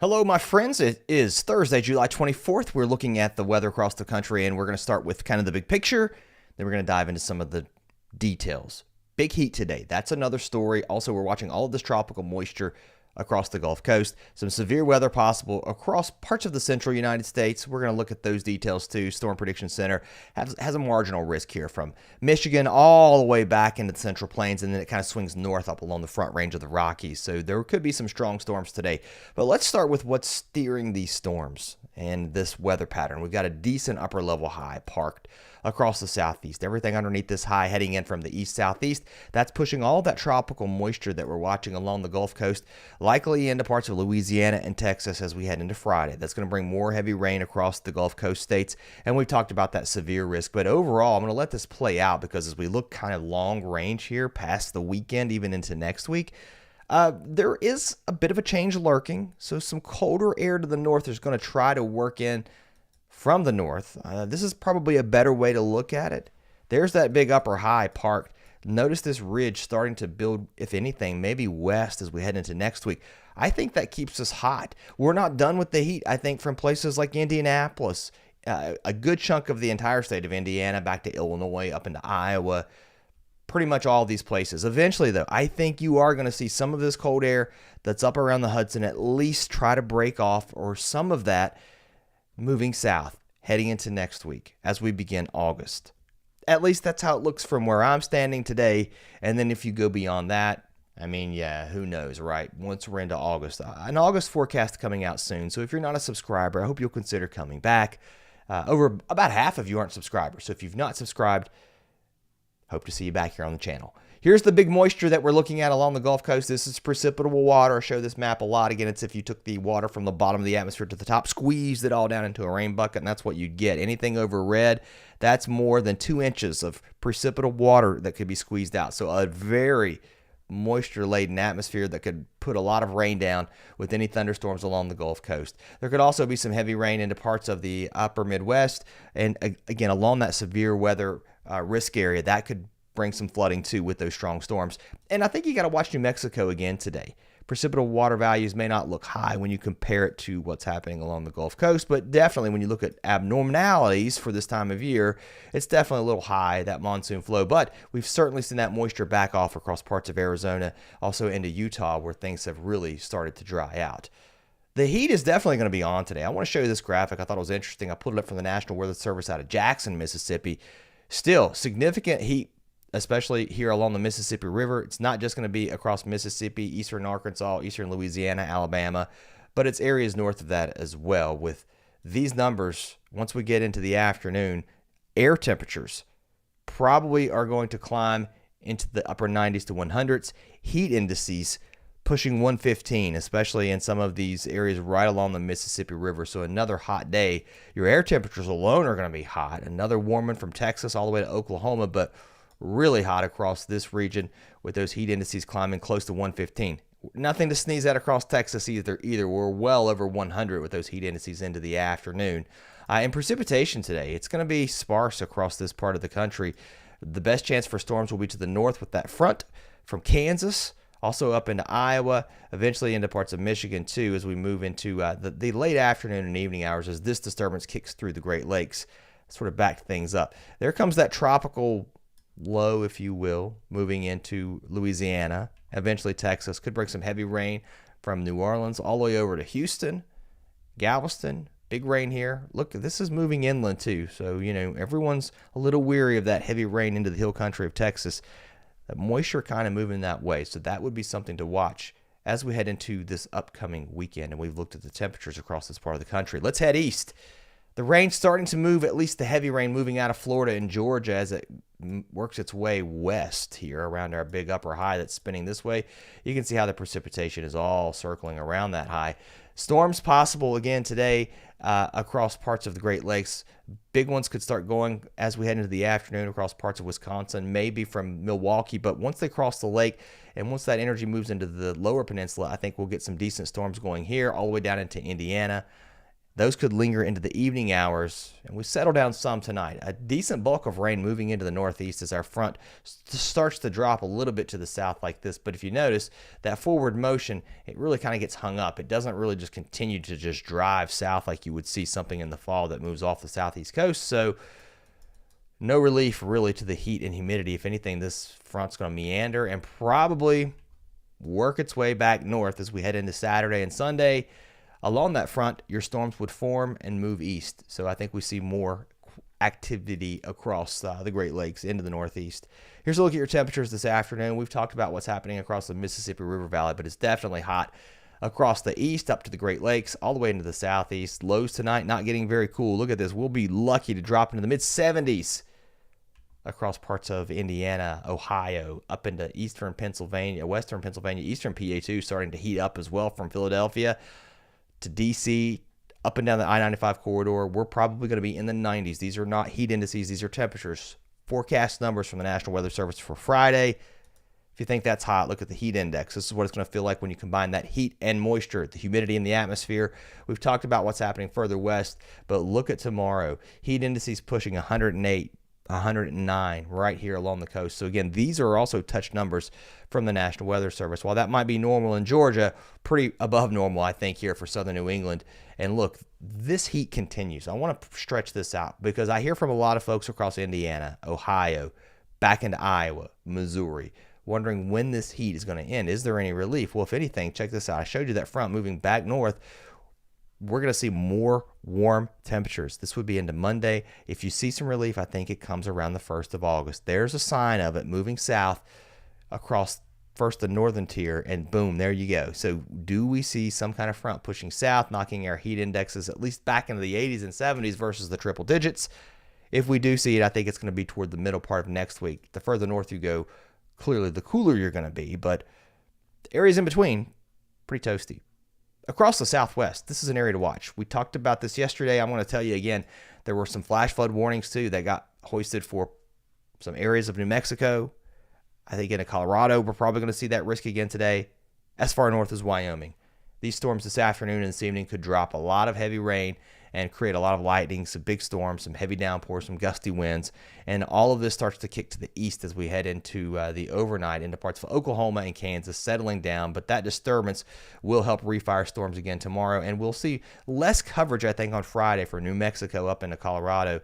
Hello, my friends. It is Thursday, July 24th. We're looking at the weather across the country, and we're going to start with kind of the big picture. Then we're going to dive into some of the details. Big heat today. That's another story. Also, we're watching all of this tropical moisture across the Gulf Coast. Some severe weather possible across parts of the central United States. We're going to look at those details too. Storm Prediction Center has a marginal risk here from Michigan all the way back into the Central Plains, and then it kind of swings north up along the Front Range of the Rockies. So there could be some strong storms today. But let's start with what's steering these storms and this weather pattern. We've got a decent upper level high parked across the southeast. Everything underneath this high heading in from the east-southeast, that's pushing all that tropical moisture that we're watching along the Gulf Coast, likely into parts of Louisiana and Texas as we head into Friday. That's going to bring more heavy rain across the Gulf Coast states, and we've talked about that severe risk. But overall, I'm going to let this play out because as we look kind of long range here past the weekend, even into next week, there is a bit of a change lurking. So some colder air to the north is going to try to work in from the north. This is probably a better way to look at it. There's that big upper high parked. Notice this ridge starting to build, if anything, maybe west as we head into next week. I think that keeps us hot. We're not done with the heat, I think, from places like Indianapolis, a good chunk of the entire state of Indiana, back to Illinois, up into Iowa, pretty much all these places. Eventually, though, I think you are going to see some of this cold air that's up around the Hudson at least try to break off, or some of that moving south heading into next week as we begin August. At least that's how it looks from where I'm standing today. And then if you go beyond that, I mean, yeah, who knows, right? Once we're into August, an August forecast coming out soon. So if you're not a subscriber, I hope you'll consider coming back. Over about half of you aren't subscribers. So if you've not subscribed, hope to see you back here on the channel. Here's the big moisture that we're looking at along the Gulf Coast. This is precipitable water. I show this map a lot. Again, it's if you took the water from the bottom of the atmosphere to the top, squeezed it all down into a rain bucket, and that's what you'd get. Anything over red, that's more than 2 inches of precipitable water that could be squeezed out. So a very moisture-laden atmosphere that could put a lot of rain down with any thunderstorms along the Gulf Coast. There could also be some heavy rain into parts of the upper Midwest, and again, along that severe weather risk area, that could bring some flooding too with those strong storms. And I think you got to watch New Mexico again today. Precipitable water values may not look high when you compare it to what's happening along the Gulf Coast, but definitely when you look at abnormalities for this time of year, it's definitely a little high, that monsoon flow. But we've certainly seen that moisture back off across parts of Arizona, also into Utah, where things have really started to dry out. The heat is definitely going to be on today. I want to show you this graphic. I thought it was interesting. I pulled it up from the National Weather Service out of Jackson, Mississippi. Still, significant heat, especially here along the Mississippi River. It's not just going to be across Mississippi, eastern Arkansas, eastern Louisiana, Alabama, but it's areas north of that as well. With these numbers, once we get into the afternoon, air temperatures probably are going to climb into the upper 90s to 100s. Heat indices pushing 115, especially in some of these areas right along the Mississippi River. So another hot day. Your air temperatures alone are going to be hot. Another warming from Texas all the way to Oklahoma, but really hot across this region with those heat indices climbing close to 115. Nothing to sneeze at across Texas either. We're well over 100 with those heat indices into the afternoon. And precipitation today, it's going to be sparse across this part of the country. The best chance for storms will be to the north with that front from Kansas, also up into Iowa, eventually into parts of Michigan too as we move into the late afternoon and evening hours as this disturbance kicks through the Great Lakes, sort of back things up. There comes that tropical low, if you will, moving into Louisiana, eventually Texas. Could bring some heavy rain from New Orleans all the way over to Houston, Galveston. Big rain here. Look, this is moving inland too. So, everyone's a little weary of that heavy rain into the hill country of Texas. That moisture kind of moving that way. So that would be something to watch as we head into this upcoming weekend. And we've looked at the temperatures across this part of the country. Let's head east. The rain's starting to move, at least the heavy rain moving out of Florida and Georgia as it works its way west here around our big upper high that's spinning this way. You can see how the precipitation is all circling around that high. Storms possible again today across parts of the Great Lakes. Big ones could start going as we head into the afternoon across parts of Wisconsin, maybe from Milwaukee. But once they cross the lake and once that energy moves into the lower peninsula, I think we'll get some decent storms going here all the way down into Indiana, Those could linger into the evening hours, and we settle down some tonight. A decent bulk of rain moving into the northeast as our front starts to drop a little bit to the south like this. But if you notice, that forward motion, it really kind of gets hung up. It doesn't really just continue to just drive south like you would see something in the fall that moves off the southeast coast. So no relief really to the heat and humidity. If anything, this front's going to meander and probably work its way back north as we head into Saturday and Sunday. Along that front, your storms would form and move east. So I think we see more activity across the Great Lakes into the northeast. Here's a look at your temperatures this afternoon. We've talked about what's happening across the Mississippi River Valley, but it's definitely hot across the east up to the Great Lakes, all the way into the southeast. Lows tonight not getting very cool. Look at this. We'll be lucky to drop into the mid-70s across parts of Indiana, Ohio, up into eastern Pennsylvania, western Pennsylvania, eastern PA too, starting to heat up as well from Philadelphia to DC, up and down the I-95 corridor. We're probably going to be in the 90s. These are not heat indices. These are temperatures. Forecast numbers from the National Weather Service for Friday. If you think that's hot, look at the heat index. This is what it's going to feel like when you combine that heat and moisture, the humidity in the atmosphere. We've talked about what's happening further west, but look at tomorrow. Heat indices pushing 108, 109 right here along the coast. So again, these are also touch numbers from the National Weather Service. While that might be normal in Georgia, pretty above normal, I think, here for southern New England. And look, this heat continues. I want to stretch this out because I hear from a lot of folks across Indiana, Ohio, back into Iowa, Missouri, wondering when this heat is going to end. Is there any relief? Well, if anything, check this out. I showed you that front moving back north. We're going to see more warm temperatures. This would be into Monday. If you see some relief, I think it comes around the 1st of August. There's a sign of it moving south across first the northern tier, and boom, there you go. So do we see some kind of front pushing south, knocking our heat indexes at least back into the 80s and 70s versus the triple digits? If we do see it, I think it's going to be toward the middle part of next week. The further north you go, clearly the cooler you're going to be, but the areas in between, pretty toasty. Across the southwest, this is an area to watch. We talked about this yesterday. I'm going to tell you again, there were some flash flood warnings too that got hoisted for some areas of New Mexico. I think into Colorado, we're probably going to see that risk again today. As far north as Wyoming. These storms this afternoon and this evening could drop a lot of heavy rain and create a lot of lightning, some big storms, some heavy downpours, some gusty winds. And all of this starts to kick to the east as we head into the overnight into parts of Oklahoma and Kansas, settling down. But that disturbance will help refire storms again tomorrow. And we'll see less coverage, I think, on Friday for New Mexico up into Colorado.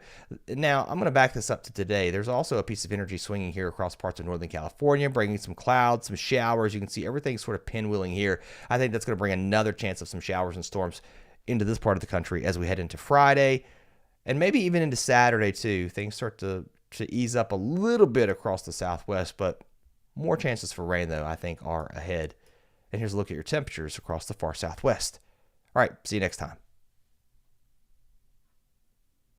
Now, I'm going to back this up to today. There's also a piece of energy swinging here across parts of Northern California, bringing some clouds, some showers. You can see everything sort of pinwheeling here. I think that's going to bring another chance of some showers and storms into this part of the country as we head into Friday and maybe even into Saturday too. Things start to ease up a little bit across the southwest, but more chances for rain though I think are ahead. And here's a look at your temperatures across the far southwest. All right, see you next time.